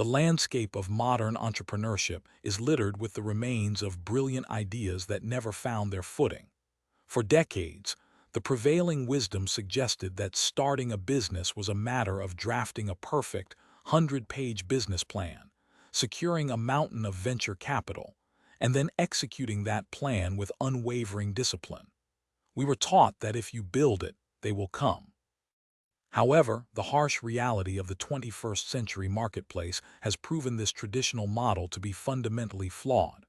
The landscape of modern entrepreneurship is littered with the remains of brilliant ideas that never found their footing. For decades, the prevailing wisdom suggested that starting a business was a matter of drafting a perfect 100-page business plan, securing a mountain of venture capital, and then executing that plan with unwavering discipline. We were taught that if you build it, they will come. However, the harsh reality of the 21st century marketplace has proven this traditional model to be fundamentally flawed.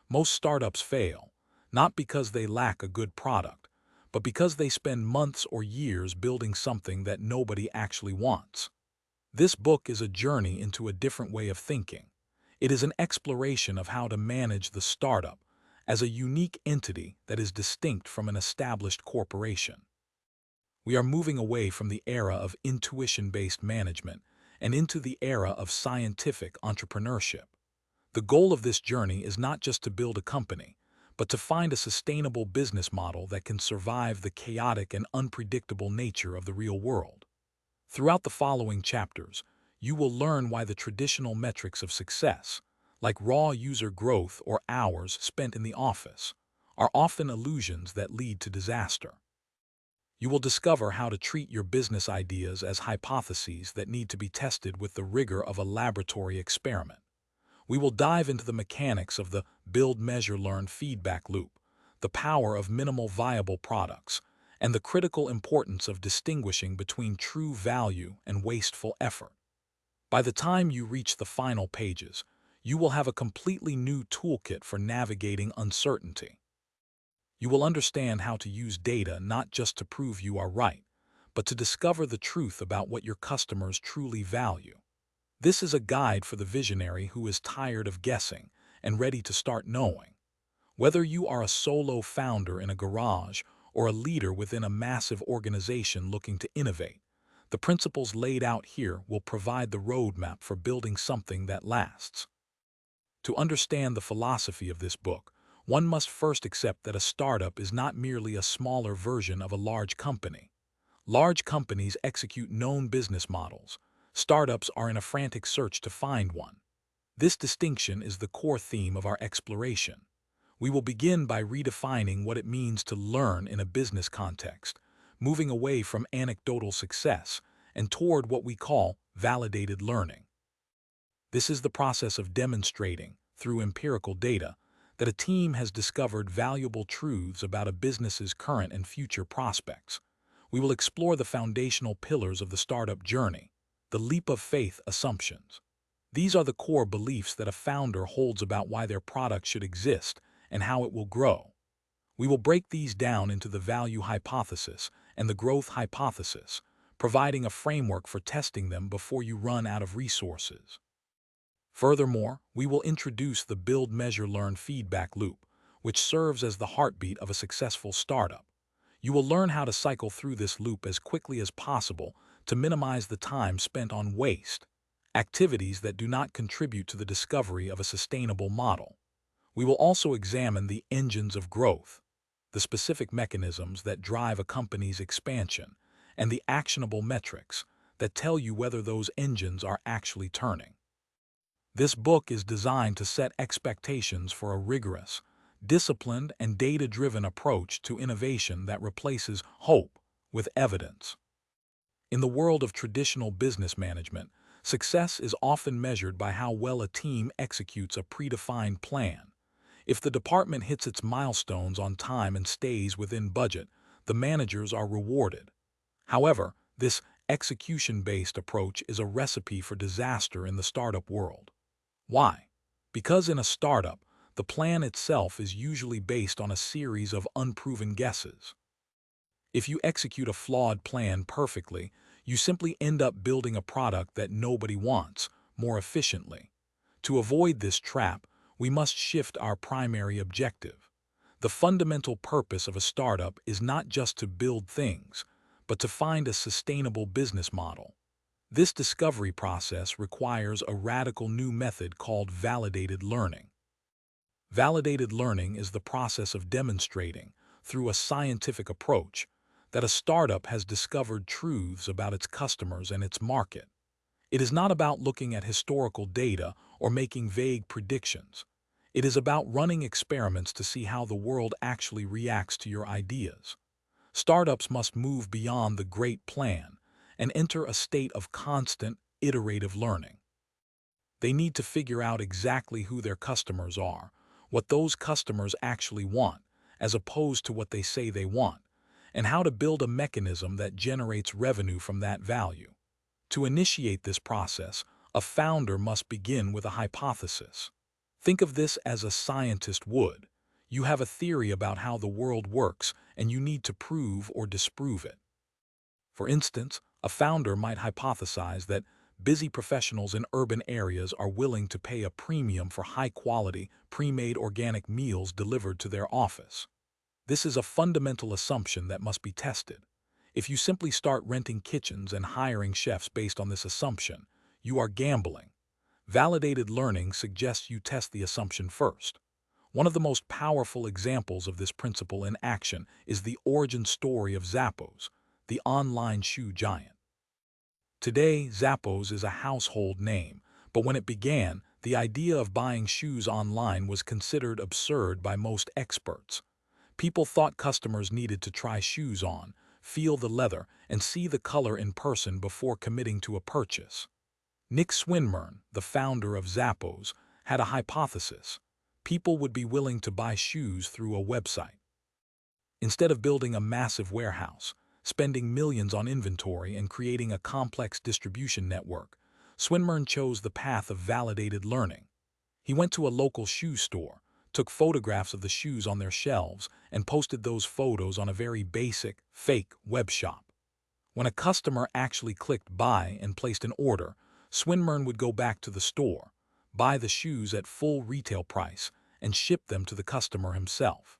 Most startups fail, not because they lack a good product, but because they spend months or years building something that nobody actually wants. This book is a journey into a different way of thinking. It is an exploration of how to manage the startup as a unique entity that is distinct from an established corporation. We are moving away from the era of intuition-based management and into the era of scientific entrepreneurship. The goal of this journey is not just to build a company, but to find a sustainable business model that can survive the chaotic and unpredictable nature of the real world. Throughout the following chapters, you will learn why the traditional metrics of success, like raw user growth or hours spent in the office, are often illusions that lead to disaster. You will discover how to treat your business ideas as hypotheses that need to be tested with the rigor of a laboratory experiment. We will dive into the mechanics of the build, measure, learn feedback loop, the power of minimal viable products, and the critical importance of distinguishing between true value and wasteful effort. By the time you reach the final pages, you will have a completely new toolkit for navigating uncertainty. You will understand how to use data not just to prove you are right, but to discover the truth about what your customers truly value. This is a guide for the visionary who is tired of guessing and ready to start knowing. Whether you are a solo founder in a garage or a leader within a massive organization looking to innovate, the principles laid out here will provide the roadmap for building something that lasts. To understand the philosophy of this book, one must first accept that a startup is not merely a smaller version of a large company. Large companies execute known business models. Startups are in a frantic search to find one. This distinction is the core theme of our exploration. We will begin by redefining what it means to learn in a business context, moving away from anecdotal success and toward what we call validated learning. This is the process of demonstrating, through empirical data, that a team has discovered valuable truths about a business's current and future prospects. We will explore the foundational pillars of the startup journey, the leap of faith assumptions. These are the core beliefs that a founder holds about why their product should exist and how it will grow. We will break these down into the value hypothesis and the growth hypothesis, providing a framework for testing them before you run out of resources. Furthermore, we will introduce the build, measure, learn feedback loop, which serves as the heartbeat of a successful startup. You will learn how to cycle through this loop as quickly as possible to minimize the time spent on waste, activities that do not contribute to the discovery of a sustainable model. We will also examine the engines of growth, the specific mechanisms that drive a company's expansion, and the actionable metrics that tell you whether those engines are actually turning. This book is designed to set expectations for a rigorous, disciplined, and data-driven approach to innovation that replaces hope with evidence. In the world of traditional business management, success is often measured by how well a team executes a predefined plan. If the department hits its milestones on time and stays within budget, the managers are rewarded. However, this execution-based approach is a recipe for disaster in the startup world. Why? Because in a startup, the plan itself is usually based on a series of unproven guesses. If you execute a flawed plan perfectly, you simply end up building a product that nobody wants more efficiently. To avoid this trap, we must shift our primary objective. The fundamental purpose of a startup is not just to build things, but to find a sustainable business model. This discovery process requires a radical new method called validated learning. Validated learning is the process of demonstrating, through a scientific approach, that a startup has discovered truths about its customers and its market. It is not about looking at historical data or making vague predictions. It is about running experiments to see how the world actually reacts to your ideas. Startups must move beyond the great plan and enter a state of constant, iterative learning. They need to figure out exactly who their customers are, what those customers actually want, as opposed to what they say they want, and how to build a mechanism that generates revenue from that value. To initiate this process, a founder must begin with a hypothesis. Think of this as a scientist would. You have a theory about how the world works, and you need to prove or disprove it. For instance, a founder might hypothesize that busy professionals in urban areas are willing to pay a premium for high-quality, pre-made organic meals delivered to their office. This is a fundamental assumption that must be tested. If you simply start renting kitchens and hiring chefs based on this assumption, you are gambling. Validated learning suggests you test the assumption first. One of the most powerful examples of this principle in action is the origin story of Zappos, the online shoe giant. Today, Zappos is a household name, but when it began, the idea of buying shoes online was considered absurd by most experts. People thought customers needed to try shoes on, feel the leather, and see the color in person before committing to a purchase. Nick Swinmurn, the founder of Zappos, had a hypothesis. People would be willing to buy shoes through a website. Instead of building a massive warehouse, spending millions on inventory, and creating a complex distribution network, Swinmurn chose the path of validated learning. He went to a local shoe store, took photographs of the shoes on their shelves, and posted those photos on a very basic, fake web shop. When a customer actually clicked buy and placed an order, Swinmurn would go back to the store, buy the shoes at full retail price, and ship them to the customer himself.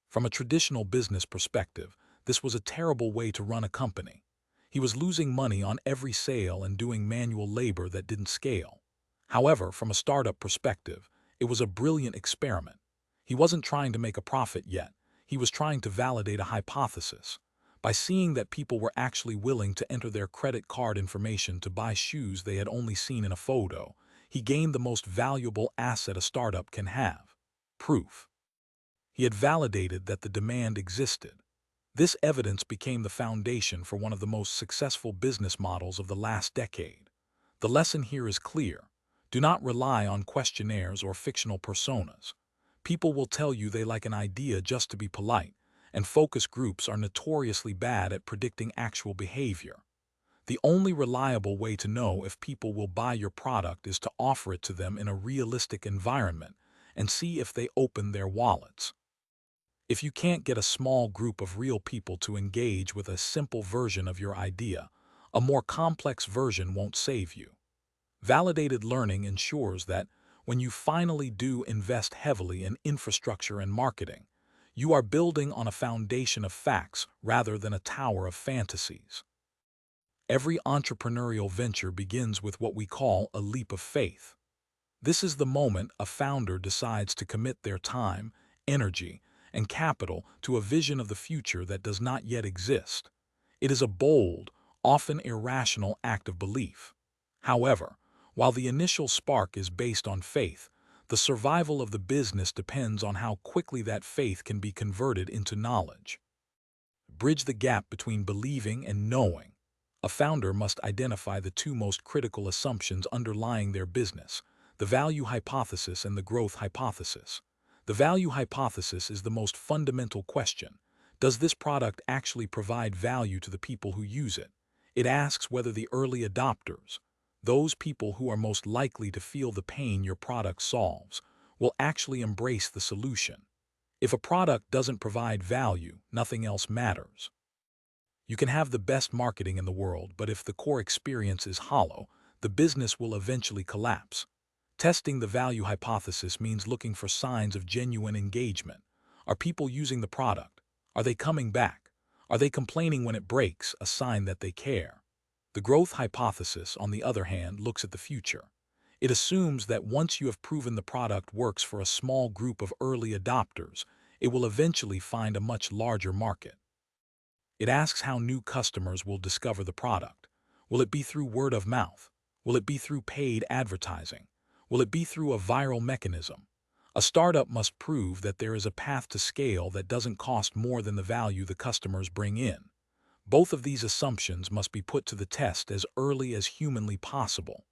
From a traditional business perspective, this was a terrible way to run a company. He was losing money on every sale and doing manual labor that didn't scale. However, from a startup perspective, it was a brilliant experiment. He wasn't trying to make a profit yet. He was trying to validate a hypothesis. By seeing that people were actually willing to enter their credit card information to buy shoes they had only seen in a photo, he gained the most valuable asset a startup can have: proof. He had validated that the demand existed. This evidence became the foundation for one of the most successful business models of the last decade. The lesson here is clear. Do not rely on questionnaires or fictional personas. People will tell you they like an idea just to be polite, and focus groups are notoriously bad at predicting actual behavior. The only reliable way to know if people will buy your product is to offer it to them in a realistic environment and see if they open their wallets. If you can't get a small group of real people to engage with a simple version of your idea, a more complex version won't save you. Validated learning ensures that when you finally do invest heavily in infrastructure and marketing, you are building on a foundation of facts rather than a tower of fantasies. Every entrepreneurial venture begins with what we call a leap of faith. This is the moment a founder decides to commit their time, energy, and capital to a vision of the future that does not yet exist. It is a bold, often irrational act of belief. However, while the initial spark is based on faith, the survival of the business depends on how quickly that faith can be converted into knowledge. Bridge the gap between believing and knowing. A founder must identify the two most critical assumptions underlying their business: the value hypothesis and the growth hypothesis. The value hypothesis is the most fundamental question. Does this product actually provide value to the people who use it? It asks whether the early adopters, those people who are most likely to feel the pain your product solves, will actually embrace the solution. If a product doesn't provide value, nothing else matters. You can have the best marketing in the world, but if the core experience is hollow, the business will eventually collapse. Testing the value hypothesis means looking for signs of genuine engagement. Are people using the product? Are they coming back? Are they complaining when it breaks, a sign that they care? The growth hypothesis, on the other hand, looks at the future. It assumes that once you have proven the product works for a small group of early adopters, it will eventually find a much larger market. It asks how new customers will discover the product. Will it be through word of mouth, Will it be through paid advertising? Will it be through a viral mechanism? A startup must prove that there is a path to scale that doesn't cost more than the value the customers bring in. Both of these assumptions must be put to the test as early as humanly possible.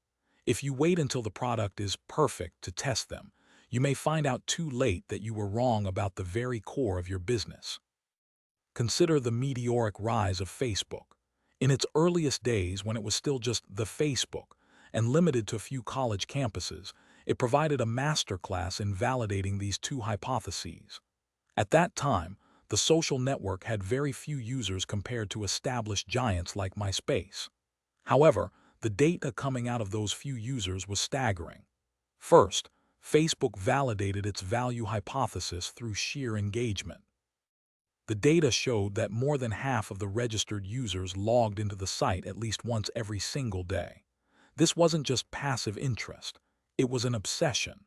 If you wait until the product is perfect to test them, you may find out too late that you were wrong about the very core of your business. Consider the meteoric rise of Facebook. In its earliest days, when it was still just the Facebook and limited to a few college campuses, it provided a masterclass in validating these two hypotheses. At that time, the social network had very few users compared to established giants like MySpace. However, the data coming out of those few users was staggering. First, Facebook validated its value hypothesis through sheer engagement. The data showed that more than half of the registered users logged into the site at least once every single day. This wasn't just passive interest, it was an obsession.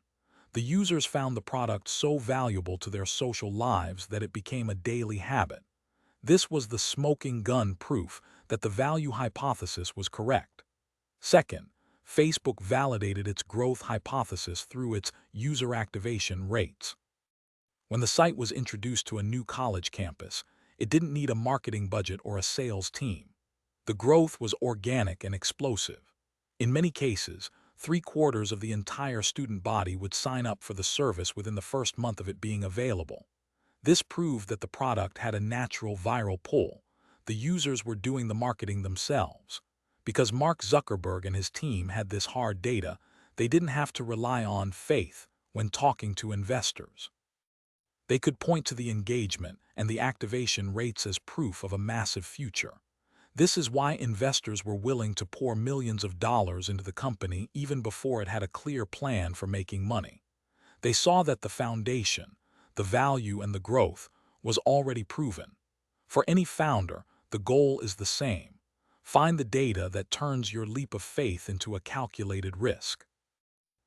The users found the product so valuable to their social lives that it became a daily habit. This was the smoking gun proof that the value hypothesis was correct. Second, Facebook validated its growth hypothesis through its user activation rates. When the site was introduced to a new college campus, it didn't need a marketing budget or a sales team. The growth was organic and explosive. In many cases, 3/4 of the entire student body would sign up for the service within the first month of it being available. This proved that the product had a natural viral pull. The users were doing the marketing themselves. Because Mark Zuckerberg and his team had this hard data, they didn't have to rely on faith when talking to investors. They could point to the engagement and the activation rates as proof of a massive future. This is why investors were willing to pour millions of dollars into the company even before it had a clear plan for making money. They saw that the foundation, the value and the growth, was already proven. For any founder, the goal is the same. Find the data that turns your leap of faith into a calculated risk.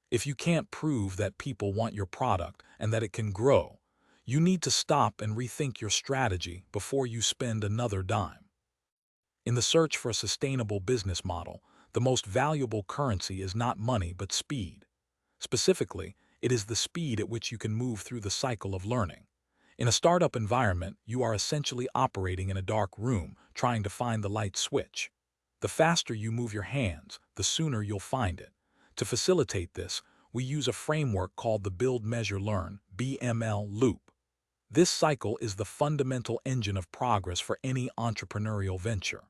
If you can't prove that people want your product and that it can grow, you need to stop and rethink your strategy before you spend another dime. In the search for a sustainable business model, the most valuable currency is not money but speed. Specifically, it is the speed at which you can move through the cycle of learning. In a startup environment, you are essentially operating in a dark room, trying to find the light switch. The faster you move your hands, the sooner you'll find it. To facilitate this, we use a framework called the Build, Measure, Learn (BML) loop. This cycle is the fundamental engine of progress for any entrepreneurial venture.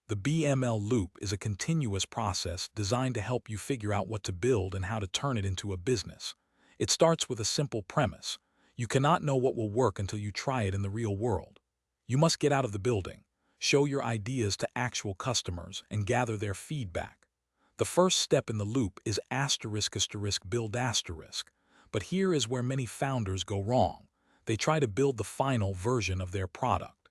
The BML loop is a continuous process designed to help you figure out what to build and how to turn it into a business. It starts with a simple premise. You cannot know what will work until you try it in the real world. You must get out of the building, show your ideas to actual customers, and gather their feedback. The first step in the loop is **build**. But here is where many founders go wrong. They try to build the final version of their product.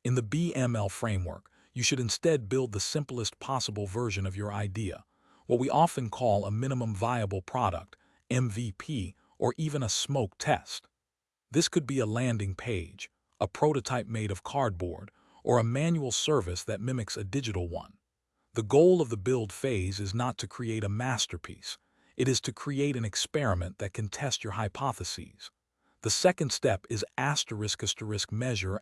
In the BML framework, you should instead build the simplest possible version of your idea, what we often call a minimum viable product, MVP, or even a smoke test. This could be a landing page, a prototype made of cardboard, or a manual service that mimics a digital one. The goal of the build phase is not to create a masterpiece. It is to create an experiment that can test your hypotheses. The second step is **measure**.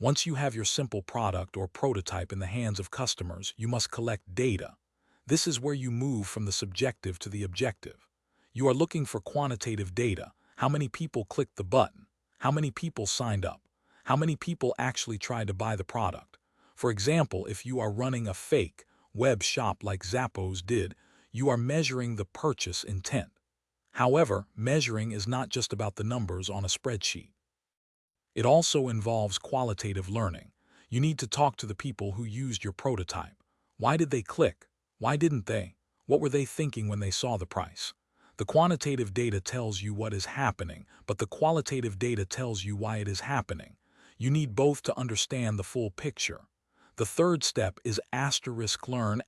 Once you have your simple product or prototype in the hands of customers, you must collect data. This is where you move from the subjective to the objective. You are looking for quantitative data. How many people clicked the button? How many people signed up? How many people actually tried to buy the product? For example, if you are running a fake web shop like Zappos did, you are measuring the purchase intent. However, measuring is not just about the numbers on a spreadsheet. It also involves qualitative learning. You need to talk to the people who used your prototype. Why did they click? Why didn't they? What were they thinking when they saw the price? The quantitative data tells you what is happening, but the qualitative data tells you why it is happening. You need both to understand the full picture. The third step is **learn**.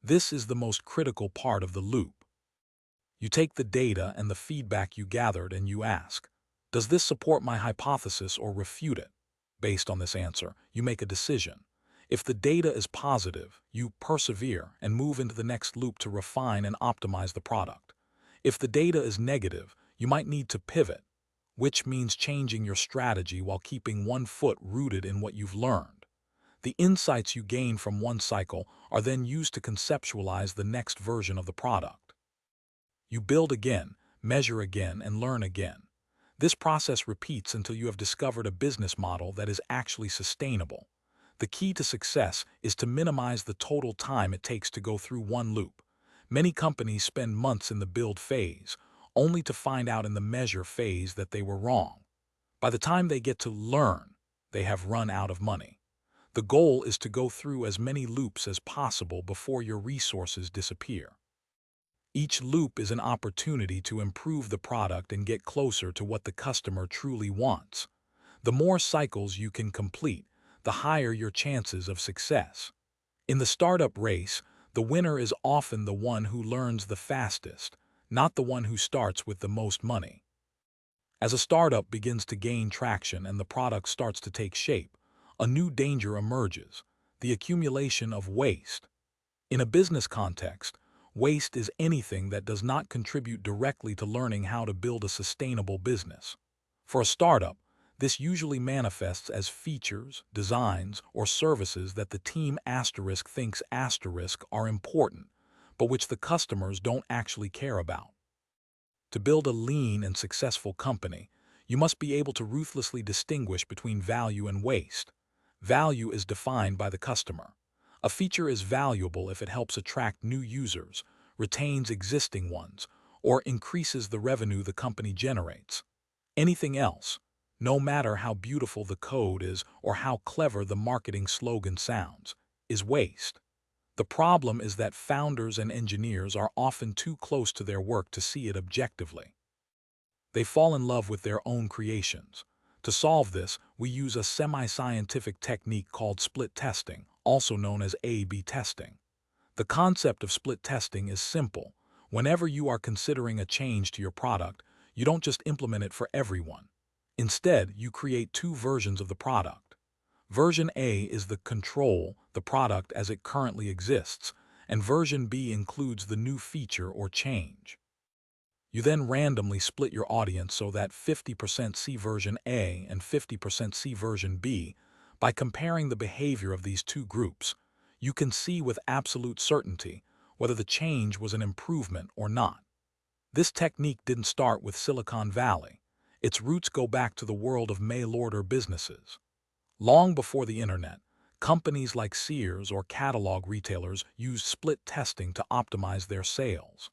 This is the most critical part of the loop. You take the data and the feedback you gathered and you ask, does this support my hypothesis or refute it? Based on this answer, you make a decision. If the data is positive, you persevere and move into the next loop to refine and optimize the product. If the data is negative, you might need to pivot, which means changing your strategy while keeping one foot rooted in what you've learned. The insights you gain from one cycle are then used to conceptualize the next version of the product. You build again, measure again, and learn again. This process repeats until you have discovered a business model that is actually sustainable. The key to success is to minimize the total time it takes to go through one loop. Many companies spend months in the build phase, only to find out in the measure phase that they were wrong. By the time they get to learn, they have run out of money. The goal is to go through as many loops as possible before your resources disappear. Each loop is an opportunity to improve the product and get closer to what the customer truly wants. The more cycles you can complete, the higher your chances of success. In the startup race, the winner is often the one who learns the fastest, not the one who starts with the most money. As a startup begins to gain traction and the product starts to take shape, a new danger emerges: the accumulation of waste. In a business context, waste is anything that does not contribute directly to learning how to build a sustainable business. For a startup, this usually manifests as features, designs, or services that the team thinks are important, but which the customers don't actually care about. To build a lean and successful company, you must be able to ruthlessly distinguish between value and waste. Value is defined by the customer. A feature is valuable if it helps attract new users, retains existing ones, or increases the revenue the company generates. Anything else, no matter how beautiful the code is or how clever the marketing slogan sounds, is waste. The problem is that founders and engineers are often too close to their work to see it objectively. They fall in love with their own creations. To solve this, we use a semi-scientific technique called split testing, also known as A/B testing. The concept of split testing is simple. Whenever you are considering a change to your product, you don't just implement it for everyone. Instead, you create two versions of the product. Version A is the product as it currently exists, and version B includes the new feature or change. You then randomly split your audience so that 50% see version A and 50% see version B. By comparing the behavior of these two groups, you can see with absolute certainty whether the change was an improvement or not. This technique didn't start with Silicon Valley. Its roots go back to the world of mail-order businesses. Long before the internet, companies like Sears or catalog retailers used split testing to optimize their sales.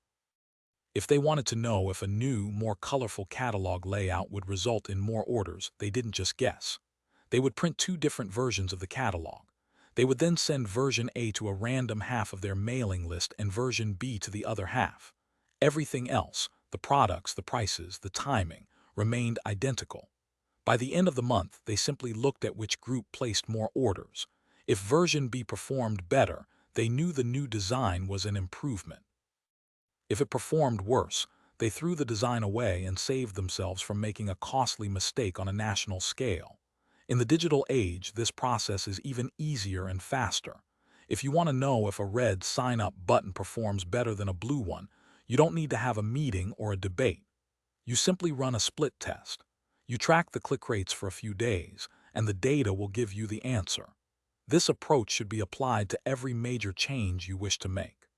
If they wanted to know if a new, more colorful catalog layout would result in more orders, they didn't just guess. They would print two different versions of the catalog. They would then send version A to a random half of their mailing list and version B to the other half. Everything else, the products, the prices, the timing, remained identical. By the end of the month, they simply looked at which group placed more orders. If version B performed better, they knew the new design was an improvement. If it performed worse, they threw the design away and saved themselves from making a costly mistake on a national scale. In the digital age, this process is even easier and faster. If you want to know if a red sign-up button performs better than a blue one, you don't need to have a meeting or a debate. You simply run a split test. You track the click rates for a few days, and the data will give you the answer. This approach should be applied to every major change you wish to make.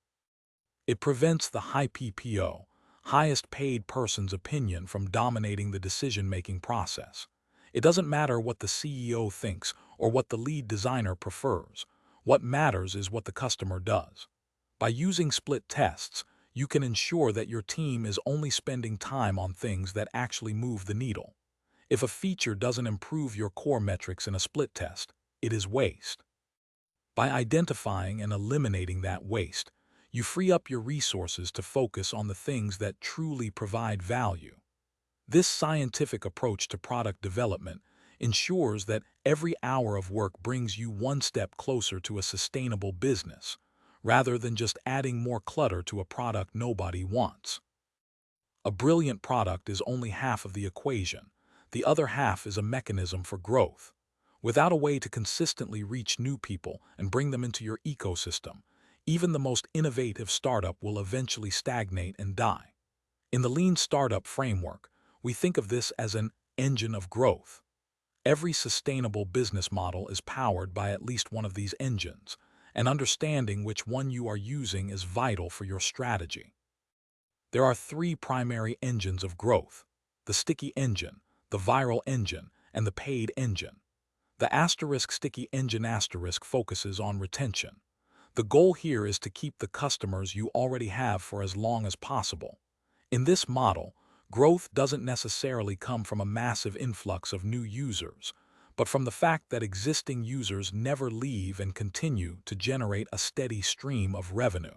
It prevents the high PPO, highest paid person's opinion from dominating the decision-making process. It doesn't matter what the CEO thinks or what the lead designer prefers. What matters is what the customer does. By using split tests, you can ensure that your team is only spending time on things that actually move the needle. If a feature doesn't improve your core metrics in a split test, it is waste. By identifying and eliminating that waste, you free up your resources to focus on the things that truly provide value. This scientific approach to product development ensures that every hour of work brings you one step closer to a sustainable business, rather than just adding more clutter to a product nobody wants. A brilliant product is only half of the equation. The other half is a mechanism for growth. Without a way to consistently reach new people and bring them into your ecosystem, even the most innovative startup will eventually stagnate and die. In the lean startup framework, we think of this as an engine of growth. Every sustainable business model is powered by at least one of these engines, and understanding which one you are using is vital for your strategy. There are three primary engines of growth: the sticky engine, the viral engine, and the paid engine. The asterisk sticky engine asterisk focuses on retention. The goal here is to keep the customers you already have for as long as possible. In this model, growth doesn't necessarily come from a massive influx of new users, but from the fact that existing users never leave and continue to generate a steady stream of revenue.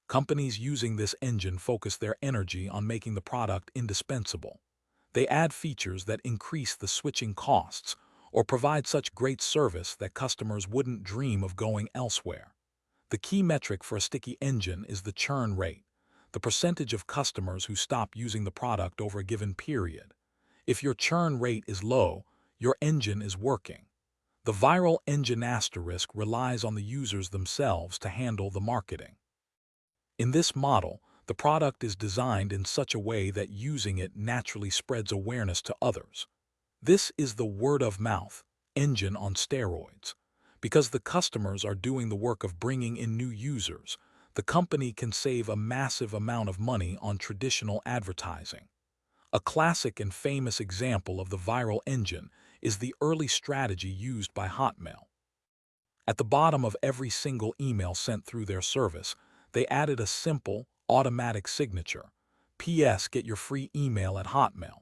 Companies using this engine focus their energy on making the product indispensable. They add features that increase the switching costs or provide such great service that customers wouldn't dream of going elsewhere. The key metric for a sticky engine is the churn rate, the percentage of customers who stop using the product over a given period. If your churn rate is low, your engine is working. The viral engine asterisk relies on the users themselves to handle the marketing. In this model, the product is designed in such a way that using it naturally spreads awareness to others. This is the word-of-mouth engine on steroids. Because the customers are doing the work of bringing in new users, the company can save a massive amount of money on traditional advertising. A classic and famous example of the viral engine is the early strategy used by Hotmail. At the bottom of every single email sent through their service, they added a simple, automatic signature: "P.S. Get your free email at Hotmail."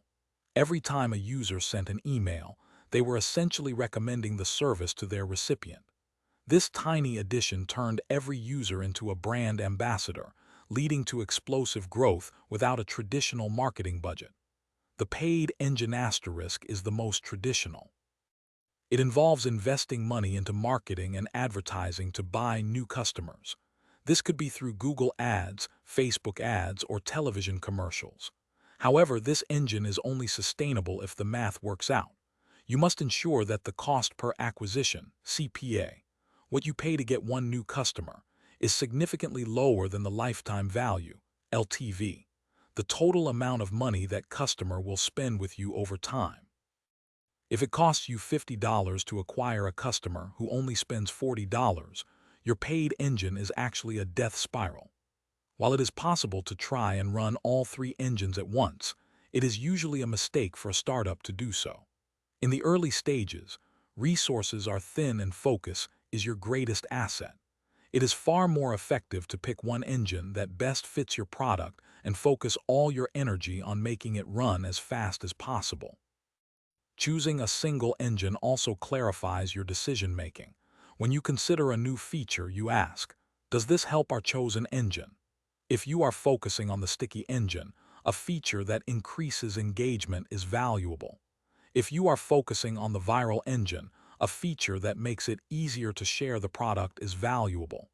Every time a user sent an email, they were essentially recommending the service to their recipient. This tiny addition turned every user into a brand ambassador, leading to explosive growth without a traditional marketing budget. The paid engine asterisk is the most traditional. It involves investing money into marketing and advertising to buy new customers. This could be through Google Ads, Facebook ads, or television commercials. However, this engine is only sustainable if the math works out. You must ensure that the cost per acquisition, CPA, what you pay to get one new customer, is significantly lower than the lifetime value, LTV, the total amount of money that customer will spend with you over time. If it costs you $50 to acquire a customer who only spends $40, your paid engine is actually a death spiral. While it is possible to try and run all three engines at once, it is usually a mistake for a startup to do so. In the early stages, resources are thin and focus is your greatest asset. It is far more effective to pick one engine that best fits your product and focus all your energy on making it run as fast as possible. Choosing a single engine also clarifies your decision-making. When you consider a new feature, you ask, does this help our chosen engine? If you are focusing on the sticky engine, a feature that increases engagement is valuable. If you are focusing on the viral engine, a feature that makes it easier to share the product is valuable.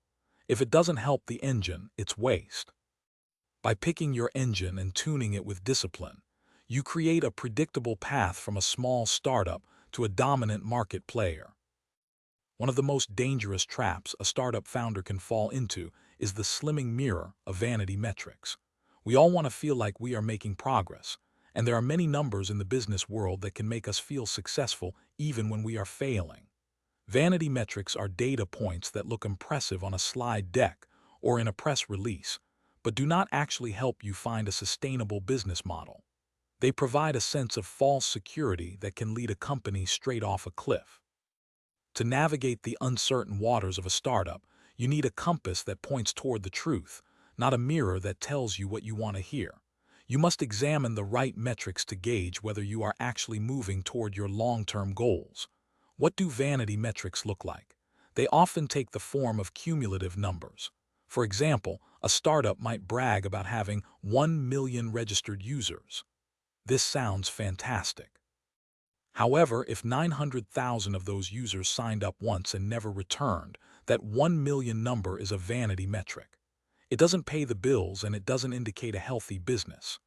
If it doesn't help the engine, it's waste. By picking your engine and tuning it with discipline, you create a predictable path from a small startup to a dominant market player. One of the most dangerous traps a startup founder can fall into is the slimming mirror of vanity metrics. We all want to feel like we are making progress, and there are many numbers in the business world that can make us feel successful even when we are failing. Vanity metrics are data points that look impressive on a slide deck or in a press release, but do not actually help you find a sustainable business model. They provide a sense of false security that can lead a company straight off a cliff. To navigate the uncertain waters of a startup, you need a compass that points toward the truth, not a mirror that tells you what you want to hear. You must examine the right metrics to gauge whether you are actually moving toward your long-term goals. What do vanity metrics look like? They often take the form of cumulative numbers. For example, a startup might brag about having 1 million registered users. This sounds fantastic. However, if 900,000 of those users signed up once and never returned, that 1 million number is a vanity metric. It doesn't pay the bills and it doesn't indicate a healthy business.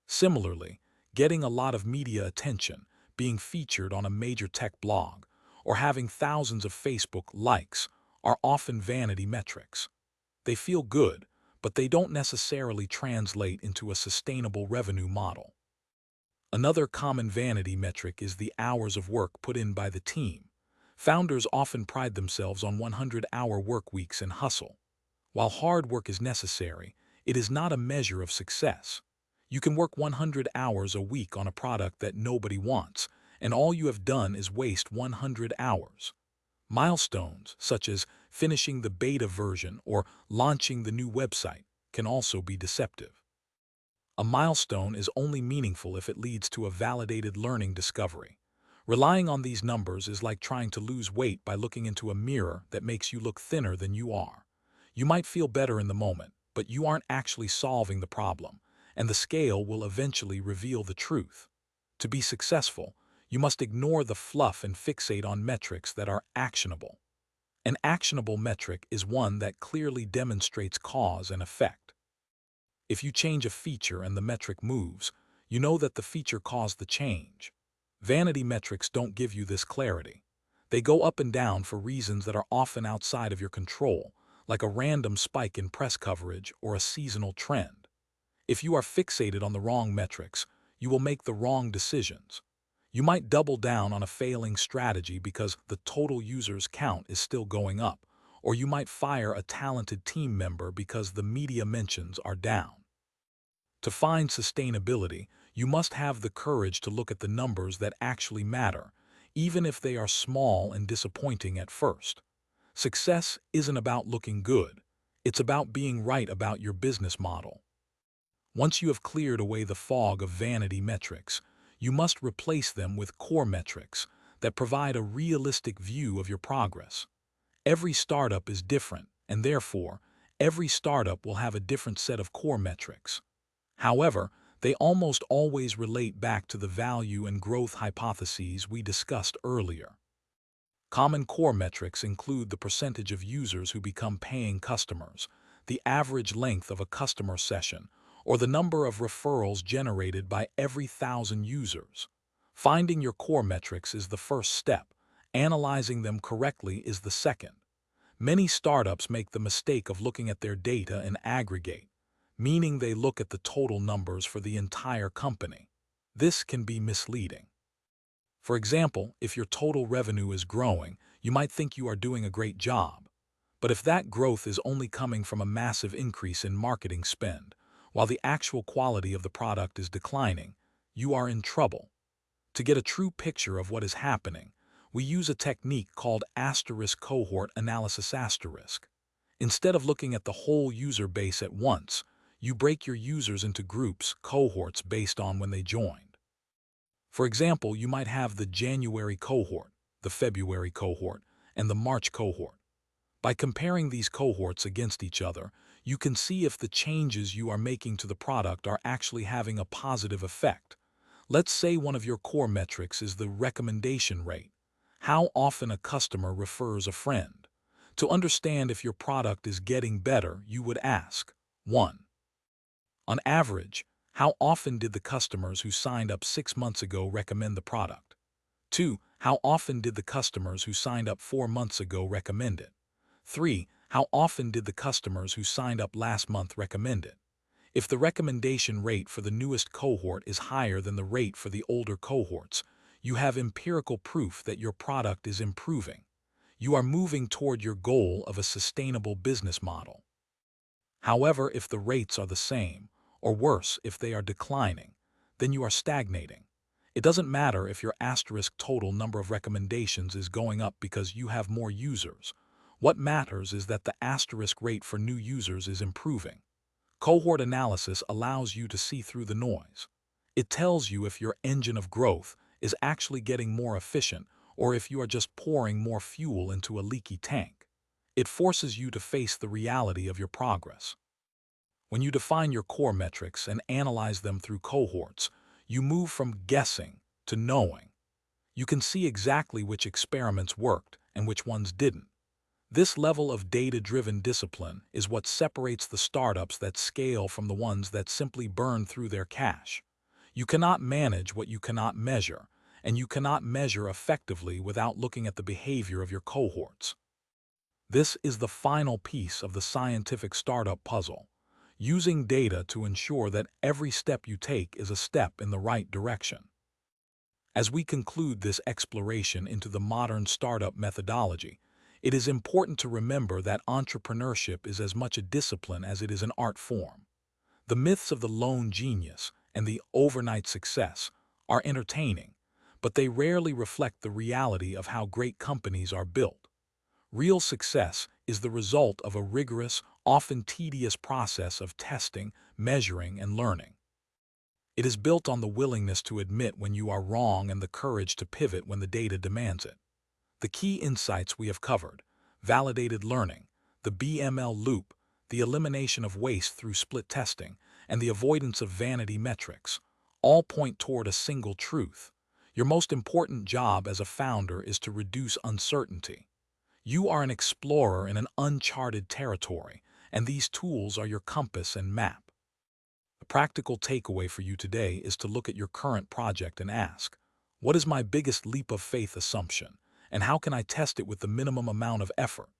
Similarly, getting a lot of media attention, being featured on a major tech blog, or having thousands of Facebook likes are often vanity metrics. They feel good, but they don't necessarily translate into a sustainable revenue model. Another common vanity metric is the hours of work put in by the team. Founders often pride themselves on 100-hour work weeks and hustle. While hard work is necessary, it is not a measure of success. You can work 100 hours a week on a product that nobody wants, and all you have done is waste 100 hours. Milestones, such as finishing the beta version or launching the new website, can also be deceptive. A milestone is only meaningful if it leads to a validated learning discovery. Relying on these numbers is like trying to lose weight by looking into a mirror that makes you look thinner than you are. You might feel better in the moment, but you aren't actually solving the problem, and the scale will eventually reveal the truth. To be successful, you must ignore the fluff and fixate on metrics that are actionable. An actionable metric is one that clearly demonstrates cause and effect. If you change a feature and the metric moves, you know that the feature caused the change. Vanity metrics don't give you this clarity. They go up and down for reasons that are often outside of your control, like a random spike in press coverage or a seasonal trend. If you are fixated on the wrong metrics, you will make the wrong decisions. You might double down on a failing strategy because the total users count is still going up, or you might fire a talented team member because the media mentions are down. To find sustainability, you must have the courage to look at the numbers that actually matter, even if they are small and disappointing at first. Success isn't about looking good. It's about being right about your business model. Once you have cleared away the fog of vanity metrics, you must replace them with core metrics that provide a realistic view of your progress. Every startup is different, and therefore, every startup will have a different set of core metrics. However, they almost always relate back to the value and growth hypotheses we discussed earlier. Common core metrics include the percentage of users who become paying customers, the average length of a customer session, or the number of referrals generated by every 1,000 users. Finding your core metrics is the first step. Analyzing them correctly is the second. Many startups make the mistake of looking at their data in aggregate, meaning they look at the total numbers for the entire company. This can be misleading. For example, if your total revenue is growing, you might think you are doing a great job. But if that growth is only coming from a massive increase in marketing spend, while the actual quality of the product is declining, you are in trouble. To get a true picture of what is happening, we use a technique called cohort analysis asterisk. Instead of looking at the whole user base at once, you break your users into groups, cohorts based on when they joined. For example, you might have the January cohort, the February cohort, and the March cohort. By comparing these cohorts against each other, you can see if the changes you are making to the product are actually having a positive effect. Let's say one of your core metrics is the recommendation rate, how often a customer refers a friend. To understand if your product is getting better, you would ask, 1. On average, how often did the customers who signed up 6 months ago recommend the product? 2. How often did the customers who signed up 4 months ago recommend it? 3. How often did the customers who signed up last month recommend it? If the recommendation rate for the newest cohort is higher than the rate for the older cohorts, you have empirical proof that your product is improving. You are moving toward your goal of a sustainable business model. However, if the rates are the same, or worse, if they are declining, then you are stagnating. It doesn't matter if your asterisk total number of recommendations is going up because you have more users. What matters is that the asterisk rate for new users is improving. Cohort analysis allows you to see through the noise. It tells you if your engine of growth is actually getting more efficient or if you are just pouring more fuel into a leaky tank. It forces you to face the reality of your progress. When you define your core metrics and analyze them through cohorts, you move from guessing to knowing. You can see exactly which experiments worked and which ones didn't. This level of data-driven discipline is what separates the startups that scale from the ones that simply burn through their cash. You cannot manage what you cannot measure, and you cannot measure effectively without looking at the behavior of your cohorts. This is the final piece of the scientific startup puzzle, using data to ensure that every step you take is a step in the right direction. As we conclude this exploration into the modern startup methodology, it is important to remember that entrepreneurship is as much a discipline as it is an art form. The myths of the lone genius and the overnight success are entertaining, but they rarely reflect the reality of how great companies are built. Real success is the result of a rigorous, often tedious process of testing, measuring, and learning. It is built on the willingness to admit when you are wrong and the courage to pivot when the data demands it. The key insights we have covered: validated learning, the BML loop, the elimination of waste through split testing, and the avoidance of vanity metrics, all point toward a single truth. Your most important job as a founder is to reduce uncertainty. You are an explorer in an uncharted territory, and these tools are your compass and map. The practical takeaway for you today is to look at your current project and ask, what is my biggest leap of faith assumption, and how can I test it with the minimum amount of effort?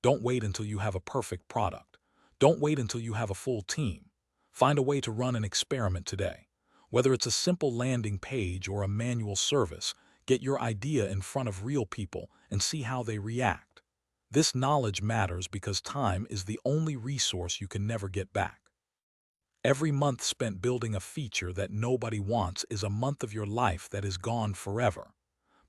Don't wait until you have a perfect product. Don't wait until you have a full team. Find a way to run an experiment today. Whether it's a simple landing page or a manual service, get your idea in front of real people and see how they react. This knowledge matters because time is the only resource you can never get back. Every month spent building a feature that nobody wants is a month of your life that is gone forever.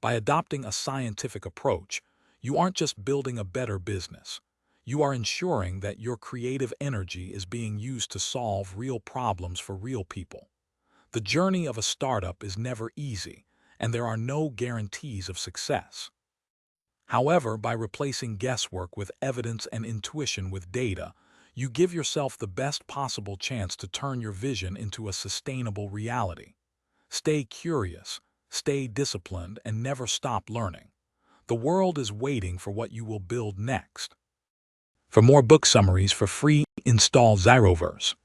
By adopting a scientific approach, you aren't just building a better business. You are ensuring that your creative energy is being used to solve real problems for real people. The journey of a startup is never easy, and there are no guarantees of success. However, by replacing guesswork with evidence and intuition with data, you give yourself the best possible chance to turn your vision into a sustainable reality. Stay curious, stay disciplined, and never stop learning. The world is waiting for what you will build next. For more book summaries for free, install Zyroverse.